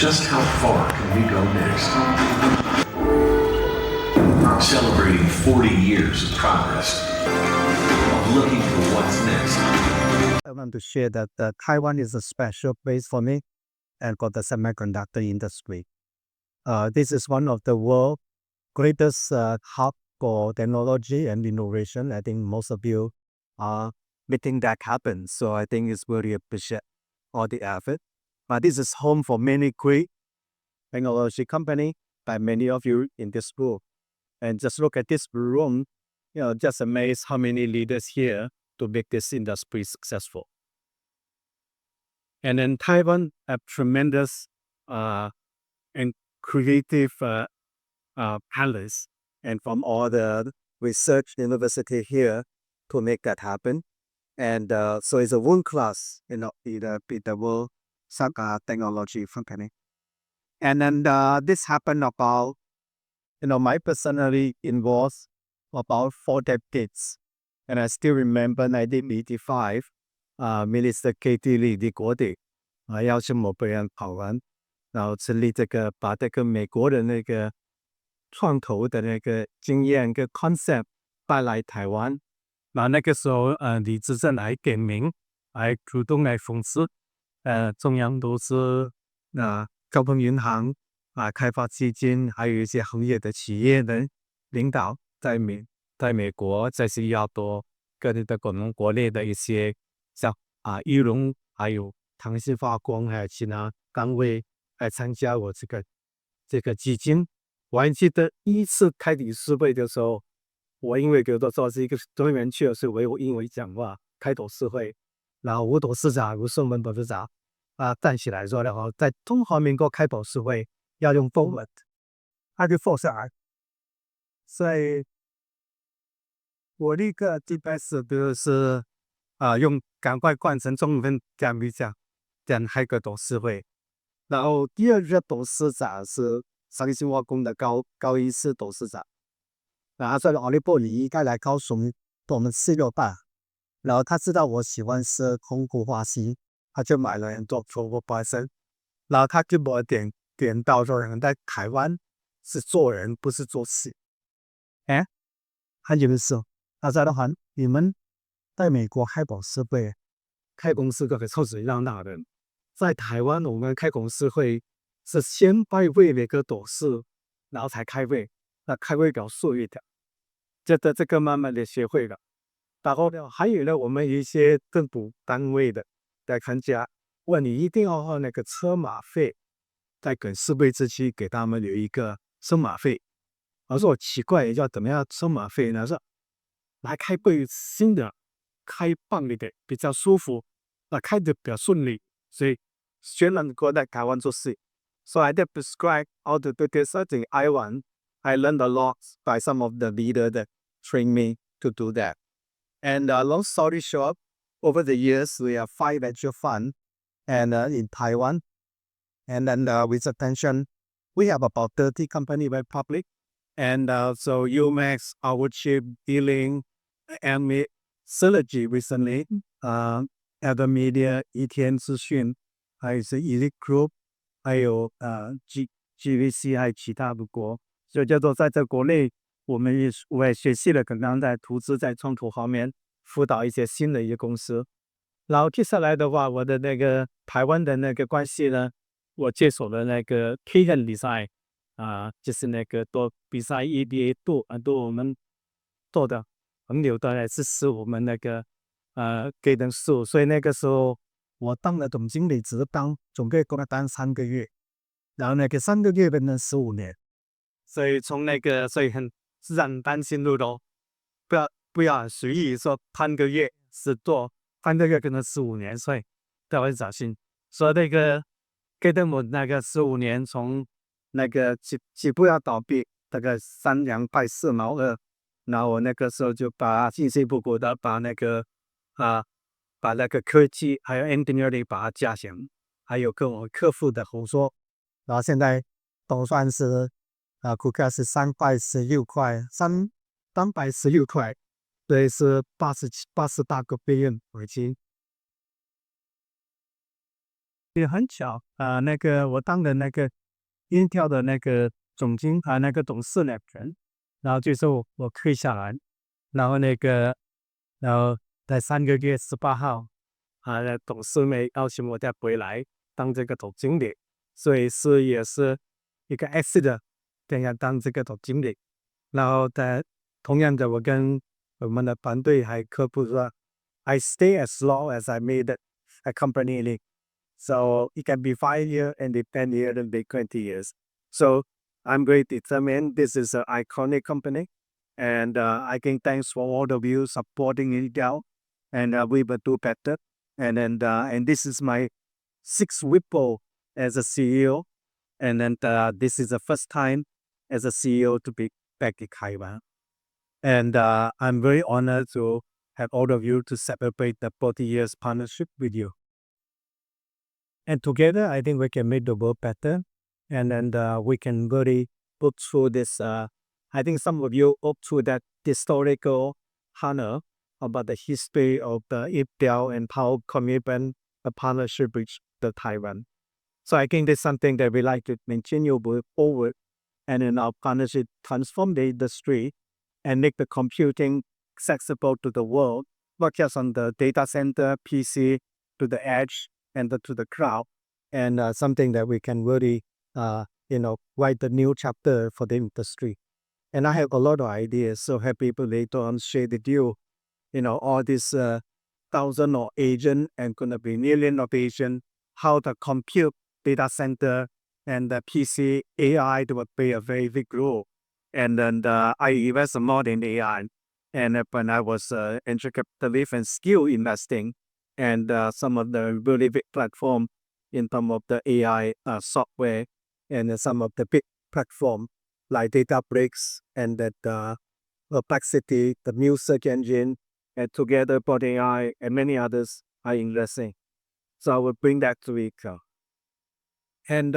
just how far can we go next? Celebrating 40 years of progress, of looking for what's next. I want to share that Taiwan is a special place for me and for the semiconductor industry. This is one of the world's greatest hub for technology and innovation. I think most of you are making that happen. So I think it's very appreciate all the effort. But this is home for many great technology company by many of you in this room. And just look at this room, just amazed how many leaders here to make this industry successful. And then Taiwan have tremendous and creative talents, and from all the research university here to make that happen. And so it's a world class, in the world technology company. And then this happened about, my personally involved about 4 decades. And I still remember 1985, Minister K.T. Lee 李国鼎邀请我北岸跑完，然后成立把这个美国的那个创投的那个经验跟 concept 带来台湾。那那个时候，李志正还点名，还主动来讽刺，中央都是交通银行开发基金，还有一些行业的企业的领导在美国，在新加坡跟我们国内的一些像裕隆，还有唐信发光，还有其他单位来参加我这个基金。我还记得第一次开理事会的时候，我因为有的时候是一个专员去的，所以我英文讲话开董事会，然后吴董事长、吴胜文董事长站起来说，然后在中华民国开董事会要用中文，他就放下来，所以我立刻一开始就是用赶快换成中文讲开个董事会，然后第二个董事长是三星化工的高一次董事长。然后他说：“奥利波，你应该来高雄跟我们吃个饭。”然后他知道我喜欢吃空谷花溪，他就买了很多中国花生。然后他就把我点到说：“人在台湾是做人，不是做事。”他就是说，他说的话，你们在美国开董事会、开公司可以臭水让大人，在台湾我们开董事会是先拜会每个董事，然后才开会。那开会比较顺一点，这个慢慢的学会了。然后呢，还有呢，我们一些政府单位的来参加，问你一定要那个车马费，在董事会之期给他们有一个车马费。我说我奇怪，要怎么样车马费呢？说来开会新的开棒一点，比较舒服，开得比较顺利，所以虽然过在台湾做事。So I did prescribe how to do this. I think I learned a lot by some of the leaders that trained me to do that. And long story short, over the years, we have 5 venture funds and in Taiwan. And then with attention, we have about 30 companies went public. And so UMax, our chief dealing, and Synergy recently, Other Media, ETN 资讯，还有是 Elite Group， 还有GVC， 还有其他的国。所以叫做在这国内，我也学习了可能在投资在创投方面辅导一些新的一些公司。然后接下来的话，我的那个台湾的那个关系呢，我接手了那个 K 比赛就是那个多比赛 EBA 很多我们做的朋友都来支持我们那个K 的数，所以那个时候我当了总经理，只是总共当3个月，然后那个3个月变成15年。所以所以很自然担心路咯，不要随意说3个月是做3个月跟着15年，所以都要小心。所以那个给我那个15年，从那个起步要倒闭，大概3败4毛2，然后我那个时候就把信息不顾的把那个科技还有 engineering 把它加强，还有跟我客户的合作，然后现在都算是。股价是316块，316块，所以是88个billion美金。也很巧那个我当的那个 Intel 的那个那个董事两人，然后最后我退下来，然后然后在3个月18号董事们邀请我再回来当这个总经理，所以也是一个 accident， 这样当这个总经理。然后同样的，我跟我们的团队还客户说 ，I stay as long as I made it a company league. So it can be 5 years and 10 years and be 20 years. So I'm very determined. This is an iconic company. And I can thanks for all of you supporting Intel. And we will do better. And this is my 6th Whipple as a CEO. And then this is the first time as a CEO to be back in Taiwan. And I'm very honored to have all of you to celebrate the 40 years partnership with you. And together, I think we can make the world better. And then we can really look through this. I think some of you look through that historical honor about the history of the Intel and how commitment, the partnership with the Taiwan. So I think that's something that we like to continue forward. And in our partnership, transform the industry and make the computing accessible to the world, not just on the data center, PC, to the edge, and to the cloud, and something that we can really, write the new chapter for the industry. And I have a lot of ideas, so happy to later on share with you, all these thousand of agents and gonna be million of agents, how the compute data center and the PC AI will play a very big role. And then I invest more in AI. And when I was venture capitalist and skill investing, and some of the really big platform in terms of the AI software, and some of the big platform like Databricks and that Perplexity, the new search engine, and Together for AI, and many others are investing. So I will bring that to it. And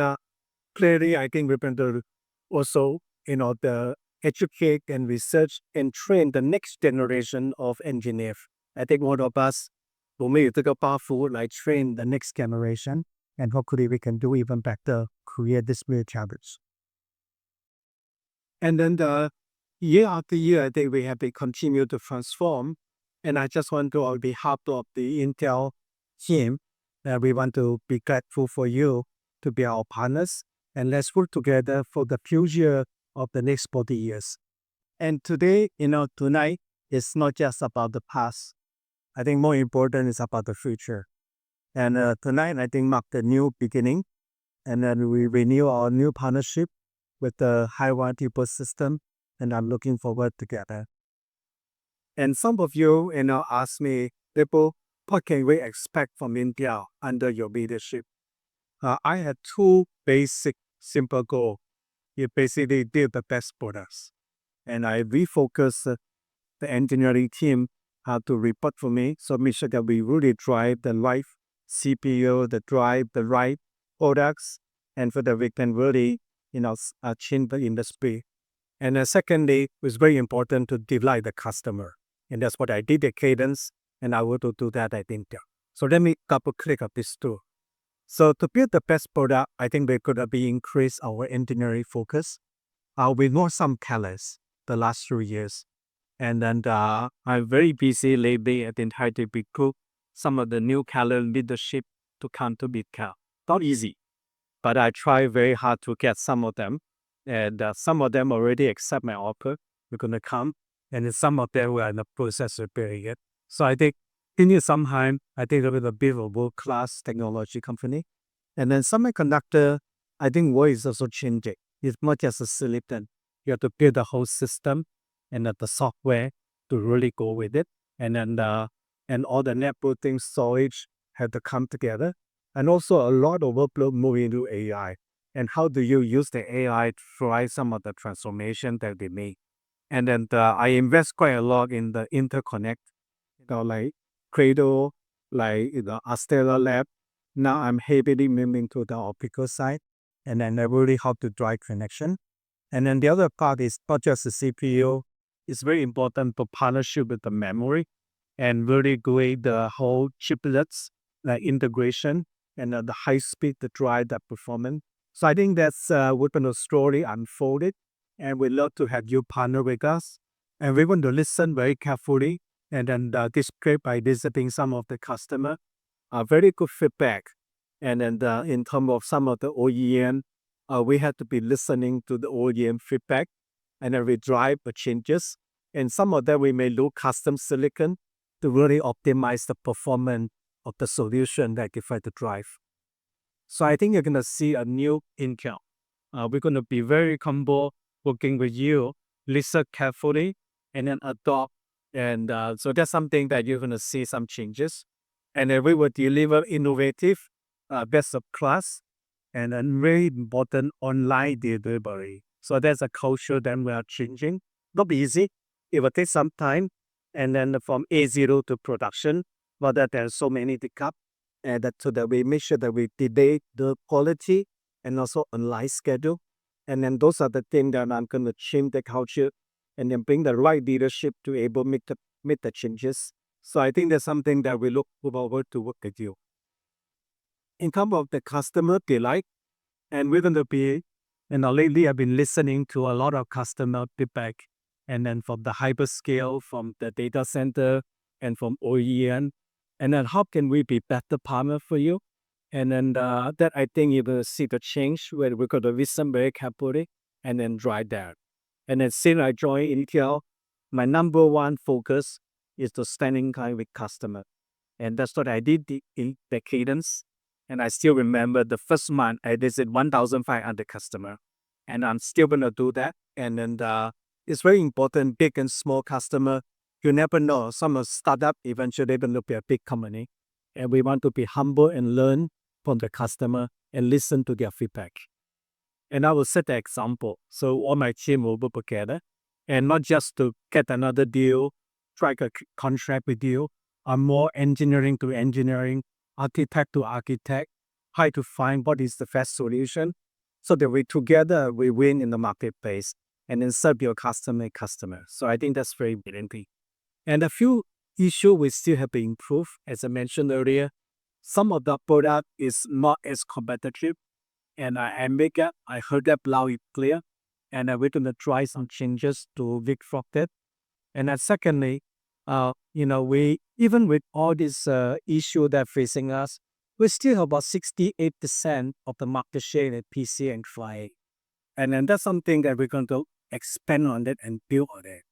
clearly, I think we're going to also, the educate and research and train the next generation of engineers. I think all of us, 我们有这个抱负来 train the next generation, and hopefully we can do even better, create this new challenge. And then year after year, I think we have to continue to transform. And I just want to, on behalf of the Intel team, we want to be grateful for you to be our partners. And let's work together for the future of the next 40 years. And today, tonight, it's not just about the past. I think more important is about the future. And tonight, I think, marked a new beginning. And then we renew our new partnership with the Taiwan ecosystem. And I'm looking forward together. And some of you, ask me, Lippo, what can we expect from Intel under your leadership? I had 2 basic, simple goals. You basically build the best products. And I refocus the engineering team to report for me. So make sure that we really drive the right CPU, the right products, and so that we can really, change the industry. And then secondly, it's very important to delight the customer. And that's what I did at Cadence, and I will do that at Intel. So let me double click on this too. So to build the best product, I think we're going to be increase our engineering focus. We know some talents the last 3 years. And then I'm very busy lately at trying to recruit some of the new talent leadership to come to Intel. Not easy, but I try very hard to get some of them. And some of them already accept my offer. We're going to come. And then some of them were in the process of preparing it. So I think in some time, I think it will be a bit of a world-class technology company. And then semiconductor, I think world is also changing. It's not just a silicon. You have to build the whole system and the software to really go with it. And then and all the networking storage have to come together. And also a lot of workload moving into AI. And how do you use the AI to drive some of the transformation that they make? And then I invest quite a lot in the interconnect, like Cradle, like Astera Lab. Now I'm heavily moving to the optical side, and then I really help to drive connection. And then the other part is not just the CPU. It's very important for partnership with the memory and really doing the whole chiplets, like integration and the high speed to drive that performance. So I think that's what the story unfolded, and we love to have you partner with us. And we want to listen very carefully and then describe by visiting some of the customer. Very good feedback. And then in terms of some of the OEM, we had to be listening to the OEM feedback, and then we drive the changes. And some of them we may do custom silicon to really optimize the performance of the solution that you try to drive. So I think you're going to see a new Intel. We're going to be very comfortable working with you, listen carefully, and then adopt. And so that's something that you're going to see some changes. And then we will deliver innovative, best of class, and a very important online delivery. So that's a culture that we are changing. Not easy. It will take some time. And then from A0 to production, but that there's so many hiccups. And that so that we make sure that we delay the quality and also online schedule. And then those are the things that I'm going to change the culture and then bring the right leadership to able to make the changes. So I think that's something that we look forward to work with you. In terms of the customer delight, and we're going to be, lately I've been listening to a lot of customer feedback, and then from the hyperscale, from the data center, and from OEM, and then how can we be better partner for you? And then that I think you will see the change where we're going to listen very carefully and then drive that. And then since I joined Intel, my number one focus is to spending time with customer. And that's what I did in the cadence. And I still remember the first month I visited 1,500 customers. And I'm still going to do that. And then it's very important, big and small customer. You never know. Some startup eventually going to be a big company. And we want to be humble and learn from the customer and listen to their feedback. And I will set the example. So all my team will work together. And not just to get another deal, strike a contract with you. I'm more engineering to engineering, architect to architect, try to find what is the best solution so that we together we win in the marketplace and then serve your customer. So I think that's very important. And a few issues we still have to improve. As I mentioned earlier, some of the product is not as competitive. And I heard that loud and clear. And we're going to try some changes to leapfrog that. And then secondly, we even with all this issue that facing us, we still have about 68% of the market share in PC and client. And then that's something that we're going to expand on that and build on it.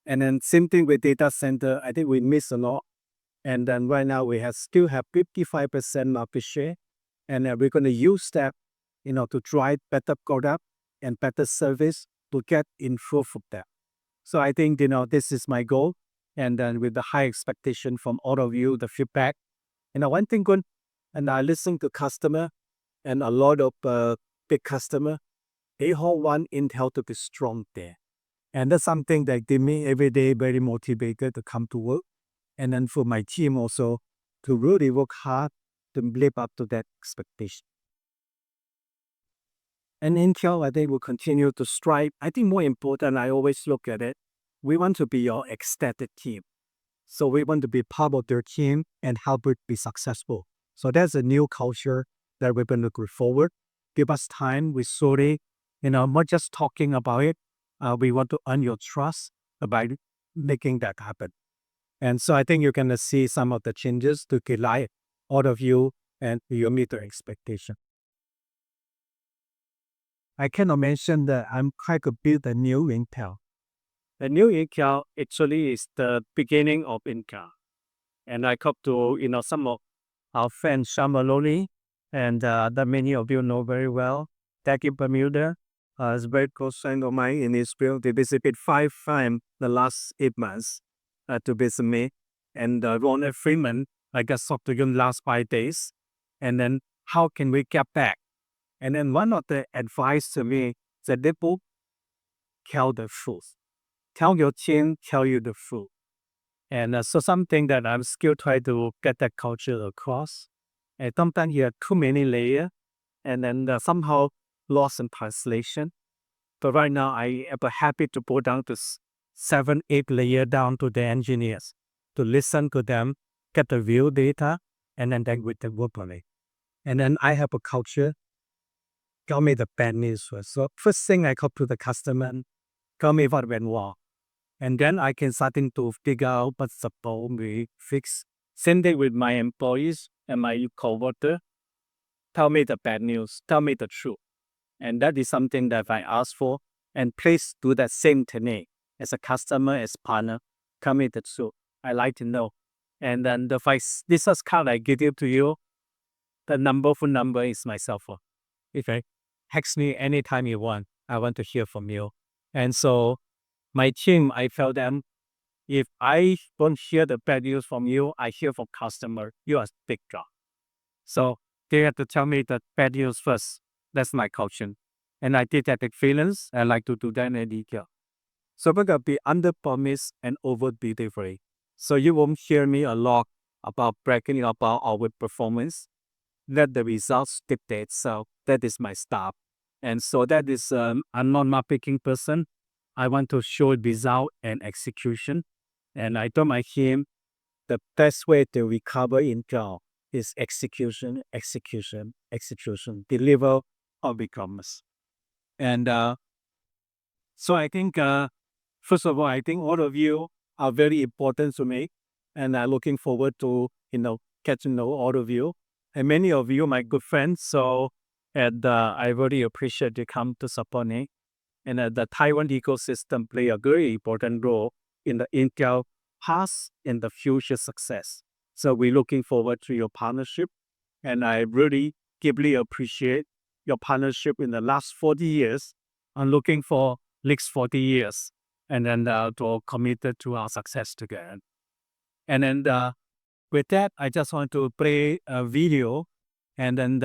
And then same thing with data center. I think we miss a lot. And then right now we still have 55% market share. And we're going to use that, to drive better product and better service to get improve of that. So I think, this is my goal. And then with the high expectation from all of you, the feedback. One thing good, and I listen to customer and a lot of big customer, they all want Intel to be strong there. And that's something that give me every day very motivated to come to work. And then for my team also to really work hard to live up to that expectation. And Intel, I think, will continue to strive. I think more important, I always look at it, we want to be your extended team. So we want to be part of their team and help it be successful. So that's a new culture that we're going to go forward. Give us time. We slowly, not just talking about it. We want to earn your trust by making that happen. And so I think you're going to see some of the changes to delight all of you and you meet their expectation. I cannot mention that I'm trying to build a new Intel. The new Intel actually is the beginning of Intel. And I talked to, some of our friends, Shamaloli, and that many of you know very well. Taki Bermuda is a very close friend of mine in Israel. They visited 5 times the last 8 months to visit me. And Ronald Freeman, I just talked to him last 5 days. And then how can we get back? And then one of the advice to me said, people tell the truth. Tell your team, tell you the truth. And so something that I'm still trying to get that culture across. And sometimes you have too many layers and then somehow lost in translation. But right now I am happy to go down to 7, 8 layers down to the engineers to listen to them, get the real data, and then with the work on it. And then I have a culture. Tell me the bad news first. So first thing I talk to the customer, tell me what went wrong. And then I can starting to figure out what's the problem we fix. Same thing with my employees and my coworker. Tell me the bad news. Tell me the truth. And that is something that I ask for. And please do that same to me as a customer, as partner. Tell me the truth. I like to know. And then the business card I give it to you, the phone number is my cell phone. Okay, text me anytime you want. I want to hear from you. And so my team, I tell them, if I don't hear the bad news from you, I hear from customer, you are a big job. So they have to tell me the bad news first. That's my culture. And I did that experience. I like to do that in detail. So we're going to be under promise and over delivery. So you won't hear me a lot about bragging about our performance. Let the results dictate. So that is my style. And so that is, I'm not a marketing person. I want to show result and execution. And I told my team, the best way to recover in job is execution, execution, execution. Deliver or promise. And so I think, first of all, I think all of you are very important to me. And I'm looking forward to, get to know all of you. And many of you, my good friends. So, and I really appreciate you come to support me. And the Taiwan ecosystem play a very important role in the Intel past and the future success. So we're looking forward to your partnership. And I really deeply appreciate your partnership in the last 40 years. I'm looking for next 40 years. And then to committed to our success together. And then with that, I just want to play a video. And then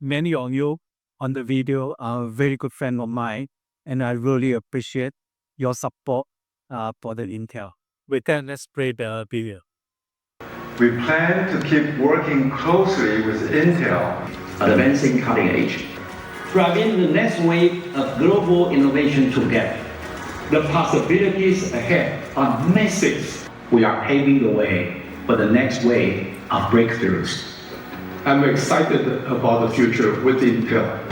many of you on the video are very good friends of mine. And I really appreciate your support for the Intel. With that, let's play the video. We plan to keep working closely with Intel, advancing cutting edge, driving the next wave of global innovation together. The possibilities ahead are massive. We are paving the way for the next wave of breakthroughs. I'm excited about the future with Intel.